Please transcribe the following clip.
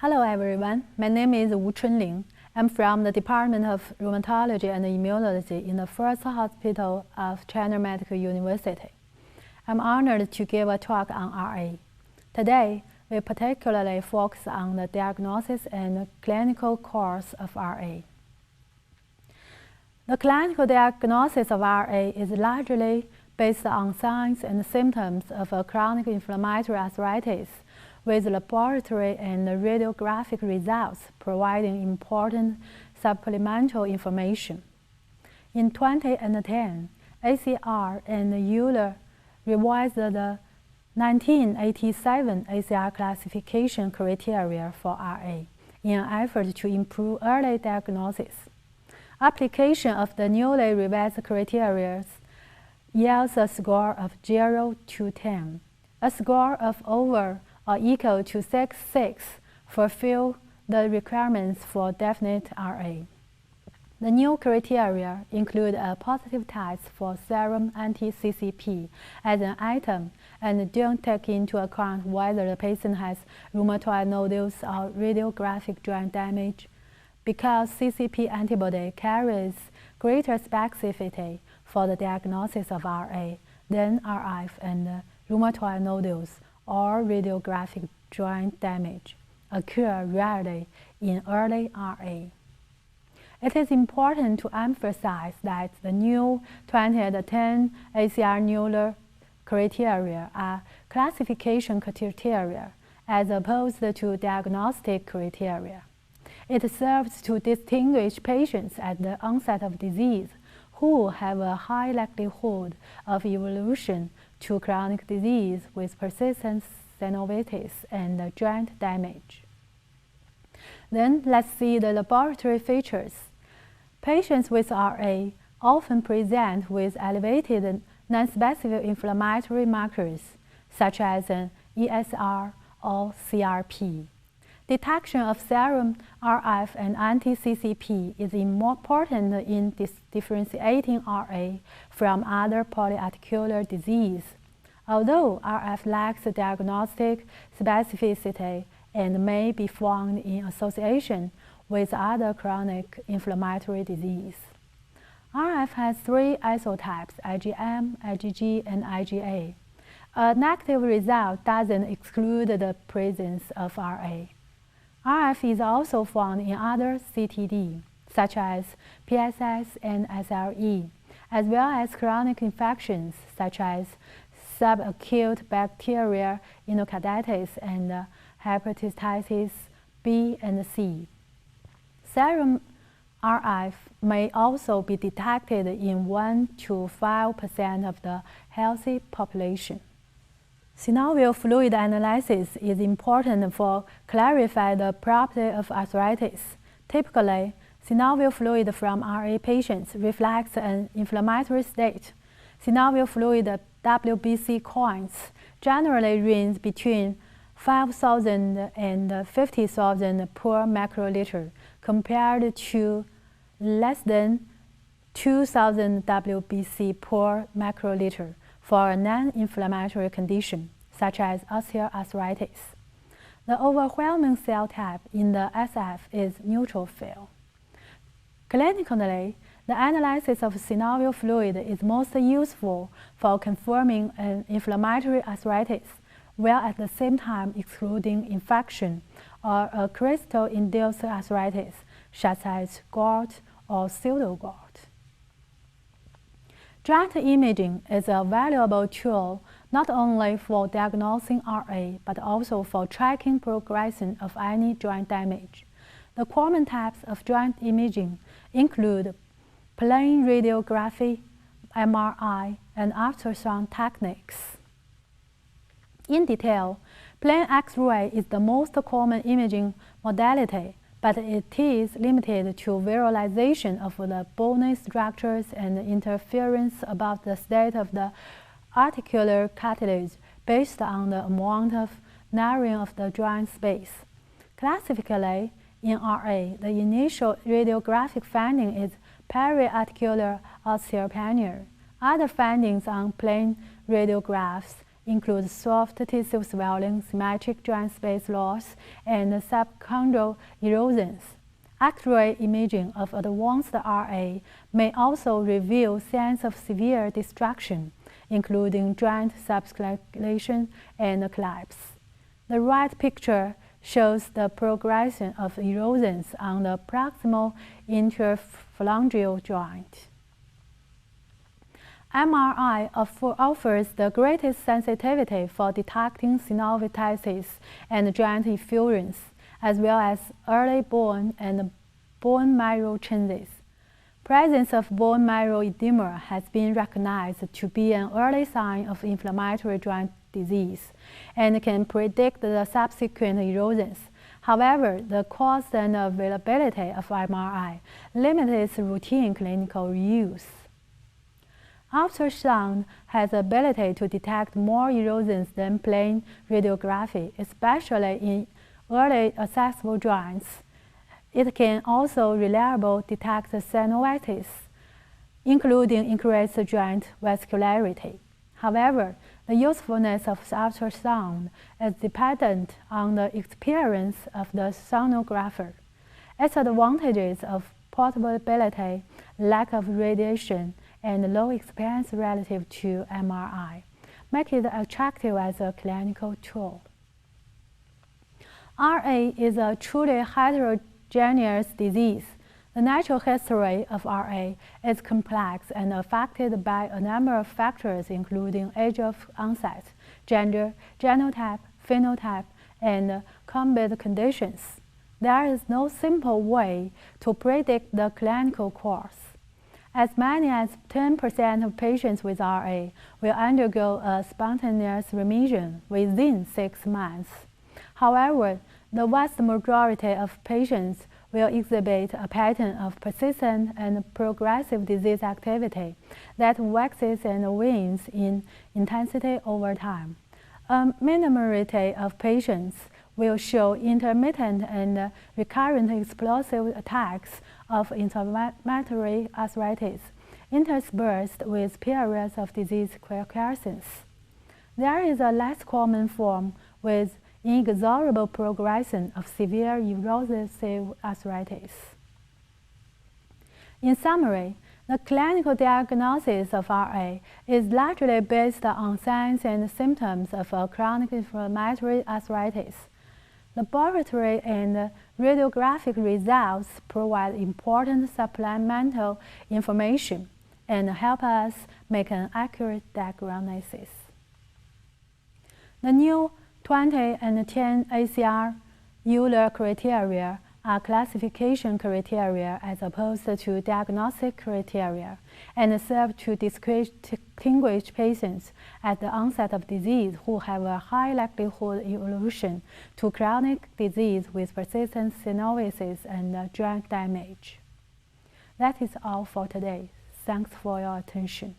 Hello everyone, my name is Wu Chunling. I'm from the Department of Rheumatology and Immunology in the First Hospital of China Medical University. I'm honored to give a talk on RA. Today, we particularly focus on the diagnosis and clinical course of RA. The clinical diagnosis of RA is largely based on signs and symptoms of a chronic inflammatory arthritis, with laboratory and radiographic results providing important supplemental information. In 2010, ACR and Euler revised the 1987 ACR classification criteria for RA in an effort to improve early diagnosis. Application of the newly revised criteria yields a score of 0 to 10. A score of over or equal to 6 fulfill the requirements for definite RA. The new criteria include a positive test for serum anti-CCP as an item and don't take into account whether the patient has rheumatoid nodules or radiographic joint damage, because CCP antibody carries greater specificity for the diagnosis of RA than RF and rheumatoid nodules or radiographic joint damage occur rarely in early RA. It is important to emphasize that the new 2010 ACR Euler criteria are classification criteria as opposed to diagnostic criteria. It serves to distinguish patients at the onset of disease who have a high likelihood of evolution to chronic disease with persistent synovitis and joint damage. Then let's see the laboratory features. Patients with RA often present with elevated nonspecific inflammatory markers, such as an ESR or CRP. Detection of serum RF and anti-CCP is important in differentiating RA from other polyarticular disease. Although RF lacks diagnostic specificity and may be found in association with other chronic inflammatory disease. RF has 3 isotypes, IgM, IgG, and IgA. A negative result doesn't exclude the presence of RA. RF is also found in other CTD, such as PSS and SLE, as well as chronic infections such as subacute bacterial endocarditis and hepatitis B and C. Serum RF may also be detected in 1 to 5% of the healthy population. Synovial fluid analysis is important for clarify the property of arthritis. Typically, synovial fluid from RA patients reflects an inflammatory state. Synovial fluid WBC counts generally range between 5,000 and 50,000 per microliter, compared to less than 2,000 WBC per microliter for a non-inflammatory condition, such as osteoarthritis. The overwhelming cell type in the SF is neutrophil. Clinically, the analysis of synovial fluid is most useful for confirming an inflammatory arthritis, while at the same time excluding infection or a crystal-induced arthritis, such as gout or pseudogout. Joint imaging is a valuable tool not only for diagnosing RA, but also for tracking progression of any joint damage. The common types of joint imaging include plain radiography, MRI, and ultrasound techniques. In detail, plain X-ray is the most common imaging modality, but it is limited to visualization of the bony structures and interference about the state of the articular cartilage based on the amount of narrowing of the joint space. Classically, in RA, the initial radiographic finding is periarticular osteopenia. Other findings on plain radiographs include soft tissue swelling, symmetric joint space loss, and subchondral erosions. X-ray imaging of advanced RA may also reveal signs of severe destruction, including joint subluxation and collapse. The right picture shows the progression of erosions on the proximal interphalangeal joint. MRI offers the greatest sensitivity for detecting synovititis and joint effusions, as well as early bone and bone marrow changes. Presence of bone marrow edema has been recognized to be an early sign of inflammatory joint disease and can predict the subsequent erosions. However, the cost and availability of MRI limits routine clinical use. Ultrasound has the ability to detect more erosions than plain radiography, especially in early accessible joints. It can also reliably detect synovitis, including increased joint vascularity. However, the usefulness of ultrasound is dependent on the experience of the sonographer. Its advantages of portability, lack of radiation, and low expense relative to MRI make it attractive as a clinical tool. RA is a truly heterogeneous disease. The natural history of RA is complex and affected by a number of factors including age of onset, gender, genotype, phenotype, and comorbid conditions. There is no simple way to predict the clinical course. As many as 10% of patients with RA will undergo a spontaneous remission within 6 months. However, the vast majority of patients will exhibit a pattern of persistent and progressive disease activity that waxes and wanes in intensity over time. A minority of patients will show intermittent and recurrent explosive attacks of inflammatory arthritis, interspersed with periods of disease quiescence. There is a less common form with inexorable progression of severe erosive arthritis. In summary, the clinical diagnosis of RA is largely based on signs and symptoms of a chronic inflammatory arthritis. Laboratory and radiographic results provide important supplemental information and help us make an accurate diagnosis. The new 20 and 10 ACR Euler criteria are classification criteria as opposed to diagnostic criteria and serve to distinguish patients at the onset of disease who have a high likelihood evolution to chronic disease with persistent synovitis and joint damage. That is all for today. Thanks for your attention.